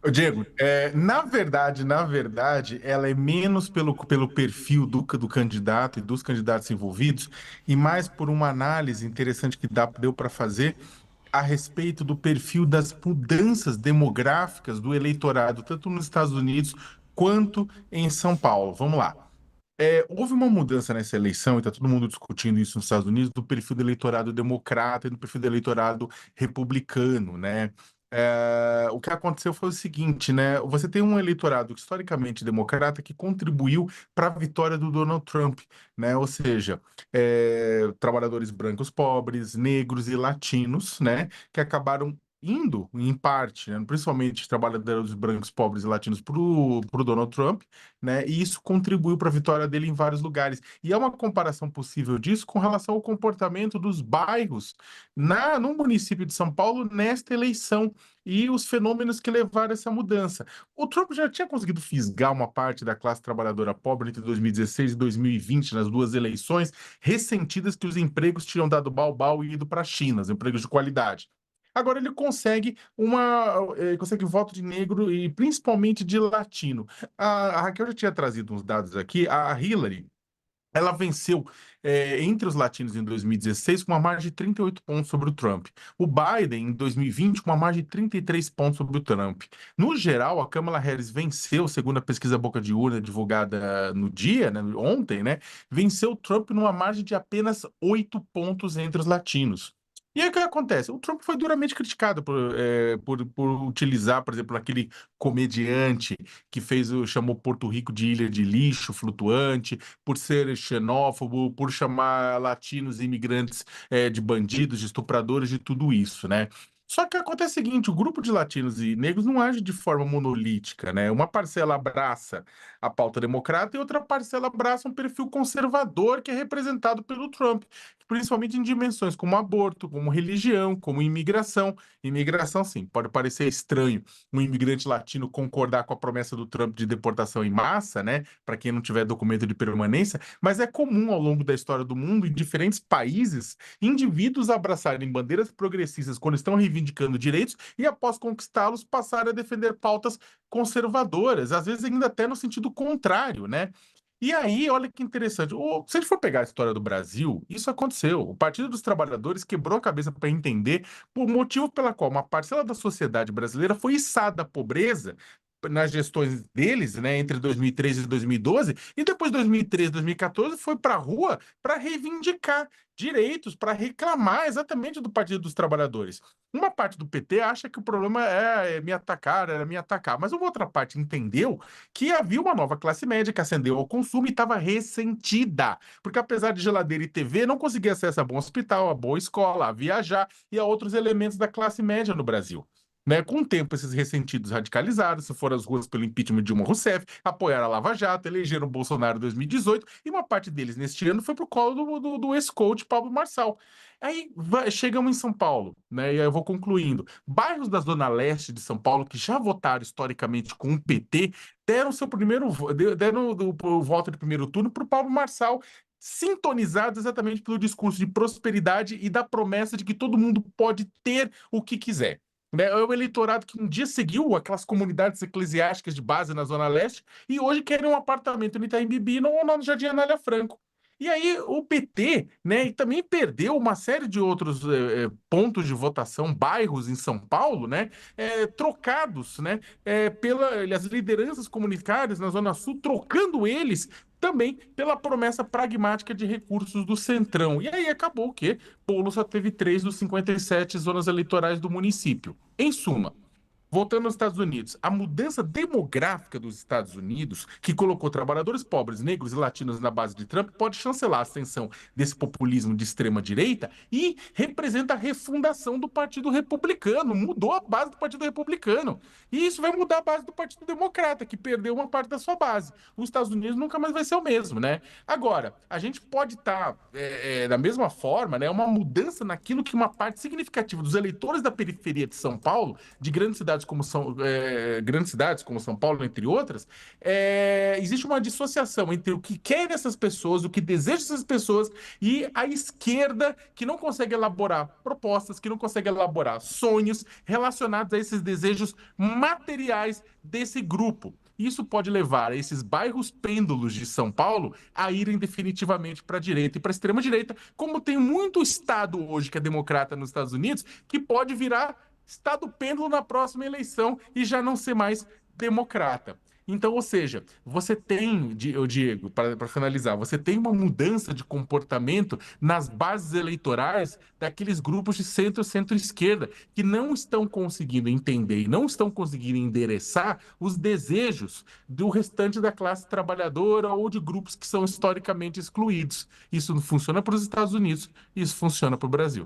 Ô, Diego, na verdade, ela é menos pelo perfil do candidato e dos candidatos envolvidos, e mais por uma análise interessante que deu para fazer a respeito do perfil das mudanças demográficas do eleitorado, tanto nos Estados Unidos quanto em São Paulo. Vamos lá. Houve uma mudança nessa eleição, e está todo mundo discutindo isso nos Estados Unidos, do perfil do eleitorado democrata e do perfil do eleitorado republicano, né? O que aconteceu foi o seguinte, né? Você tem um eleitorado historicamente democrata que contribuiu para a vitória do Donald Trump, né? Ou seja, trabalhadores brancos pobres, negros e latinos, né? Que acabaram indo, em parte, né, principalmente trabalhadores brancos, pobres e latinos, para o Donald Trump, né? E isso contribuiu para a vitória dele em vários lugares. E é uma comparação possível disso com relação ao comportamento dos bairros no município de São Paulo nesta eleição e os fenômenos que levaram a essa mudança. O Trump já tinha conseguido fisgar uma parte da classe trabalhadora pobre entre 2016 e 2020, nas duas eleições, ressentidas que os empregos tinham dado balbal e ido para a China, os empregos de qualidade. Agora ele consegue voto de negro e principalmente de latino. A Raquel já tinha trazido uns dados aqui. A Hillary, ela venceu entre os latinos em 2016 com uma margem de 38 pontos sobre o Trump. O Biden, em 2020, com uma margem de 33 pontos sobre o Trump. No geral, a Kamala Harris venceu, segundo a pesquisa Boca de Urna divulgada no dia, né, ontem, né, venceu o Trump numa margem de apenas 8 pontos entre os latinos. E aí o que acontece? O Trump foi duramente criticado por utilizar, por exemplo, aquele comediante que chamou Porto Rico de ilha de lixo flutuante, por ser xenófobo, por chamar latinos e imigrantes de bandidos, de estupradores, de tudo isso, né? Só que acontece o seguinte, o grupo de latinos e negros não age de forma monolítica, né? Uma parcela abraça a pauta democrata e outra parcela abraça um perfil conservador que é representado pelo Trump, principalmente em dimensões como aborto, como religião, como imigração. Imigração, sim, pode parecer estranho um imigrante latino concordar com a promessa do Trump de deportação em massa, né? Para quem não tiver documento de permanência, mas é comum ao longo da história do mundo, em diferentes países, indivíduos abraçarem bandeiras progressistas quando estão reivindicando direitos e, após conquistá-los, passarem a defender pautas conservadoras, às vezes ainda até no sentido contrário, né? E aí, olha que interessante. Se a gente for pegar a história do Brasil, isso aconteceu. O Partido dos Trabalhadores quebrou a cabeça para entender o motivo pela qual uma parcela da sociedade brasileira foi içada à pobreza nas gestões deles, né, entre 2013 e 2012, e depois de 2013 e 2014 foi para a rua para reivindicar direitos, para reclamar exatamente do Partido dos Trabalhadores. Uma parte do PT acha que o problema é me atacar, era me atacar, mas uma outra parte entendeu que havia uma nova classe média que ascendeu ao consumo e estava ressentida, porque apesar de geladeira e TV, não conseguia acesso a bom hospital, a boa escola, a viajar e a outros elementos da classe média no Brasil. Né? Com o tempo, esses ressentidos radicalizados se foram às ruas pelo impeachment de Dilma Rousseff, apoiaram a Lava Jato, elegeram o Bolsonaro em 2018, e uma parte deles neste ano foi pro colo do ex-coach Pablo Marçal. Aí chegamos em São Paulo, né? E aí eu vou concluindo. Bairros da Zona Leste de São Paulo, que já votaram historicamente com o PT, deram seu deram o voto de primeiro turno para o Pablo Marçal, sintonizados exatamente pelo discurso de prosperidade e da promessa de que todo mundo pode ter o que quiser. Né? É o eleitorado que um dia seguiu aquelas comunidades eclesiásticas de base na Zona Leste e hoje querem um apartamento no Itaim Bibi ou no Jardim Anália Franco. E aí o PT, né, e também perdeu uma série de outros pontos de votação, bairros em São Paulo, né, trocados, né, pelas lideranças comunitárias na Zona Sul, trocando eles também pela promessa pragmática de recursos do Centrão. E aí acabou o quê? Boulos só teve 3 dos 57 zonas eleitorais do município. Em suma, voltando aos Estados Unidos, a mudança demográfica dos Estados Unidos, que colocou trabalhadores pobres, negros e latinos na base de Trump, pode chancelar a ascensão desse populismo de extrema-direita e representa a refundação do Partido Republicano, mudou a base do Partido Republicano. E isso vai mudar a base do Partido Democrata, que perdeu uma parte da sua base. Os Estados Unidos nunca mais vai ser o mesmo, né? Agora, a gente pode estar, da mesma forma, né, uma mudança naquilo que uma parte significativa dos eleitores da periferia de São Paulo, de grandes cidades grandes cidades como São Paulo, entre outras, existe uma dissociação entre o que querem essas pessoas, o que desejam essas pessoas e a esquerda que não consegue elaborar propostas, que não consegue elaborar sonhos relacionados a esses desejos materiais desse grupo. Isso pode levar esses bairros pêndulos de São Paulo a irem definitivamente para a direita e para a extrema-direita, como tem muito estado hoje que é democrata nos Estados Unidos, que pode virar estado pêndulo na próxima eleição e já não ser mais democrata. Então, ou seja, você tem, Diego, para finalizar, você tem uma mudança de comportamento nas bases eleitorais daqueles grupos de centro-esquerda que não estão conseguindo entender e não estão conseguindo endereçar os desejos do restante da classe trabalhadora ou de grupos que são historicamente excluídos. Isso não funciona para os Estados Unidos, isso funciona para o Brasil.